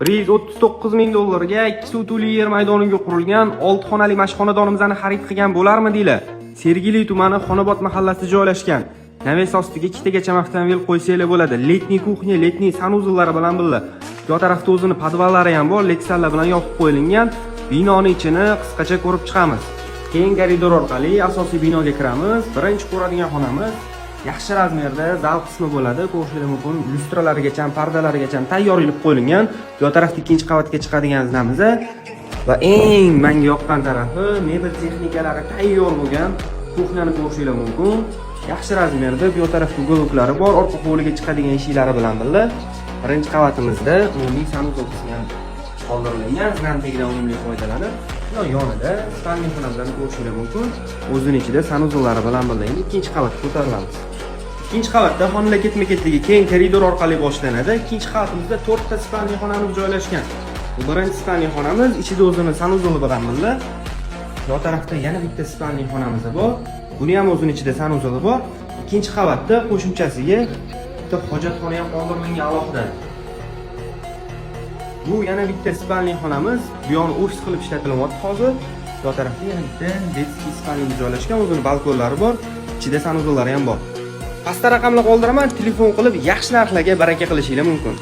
$139 ming dollarga 2 sutuli yer maydoniga qurilgan 6 xonali mashxonadonimizni xarid qilgan bo'larmidinglar? Sergeli tumani Xonobod mahallasida joylashgan. Naves ostiga ikkitagacha avtomobil qo'ysanglar bo'ladi. Letniy kuxnya, letniy sanuzullari bilan birga. Bu tarafda o'zini podvallari ham bor, leksallar bilan yopib qo'yilgan. Binoni ichini qisqacha ko'rib chiqamiz. Keyin koridor orqali asosiy binoga kiramiz. Birinchi ko'radigan xonamiz yaxshi razmerda zal qismi bo'ladi. Ko'rishingiz mumkin. Lustralarigacha, pardalarigacha tayyorlanib qo'yilgan. Bu tarafda ikkinchi qavatga chiqadigan zinamiz va eng menga yoqqan tarafi mebel texnikalari tayyor bo'lgan kuxnyani ko'rishingiz mumkin. Yaxshi razmerda bu tarafda uголоклari bor, orqa hovliga chiqadigan eshiklari bilan birga. Birinchi qavatimizda umumiy sanuzol qismi qoldirilgan, zinam tagidan unumli foydalanib, yonida spalniy xonamizni ko'rishingiz mumkin. O'zining ichida sanuzollari bilan birga ikkinchi qavatga ko'tarilamiz. Ikkinchi qavatda xonalar ketma-ketligi keyin koridor orqali boshlanadi. Ikkinchi qavatimizda 4 ta spalniy xonamiz joylashgan. Bu birinchi spalniy xonamiz, ichida o'zining sanuzoli bilan birga. Bu tarafda yana bitta spalniy xonamiz bor. Buni ham o'zining ichida sanuzoli bor. Ikkinchi qavatda qo'shimchasiga bitta hojatxona ham qoldirilgan alohida. Bu yana bitta spalniy xonamiz. Bu yoni ofis qilib ishlatilyapti hozir. Bu tarafda yana bitta detskiy spalniy joylashgan, o'zining balkonlari bor, ichida sanuzollari ham bor. Pastda raqamlar qoldiraman, telefon qilib yaxshi narxlarga baraka qilishingiz mumkin.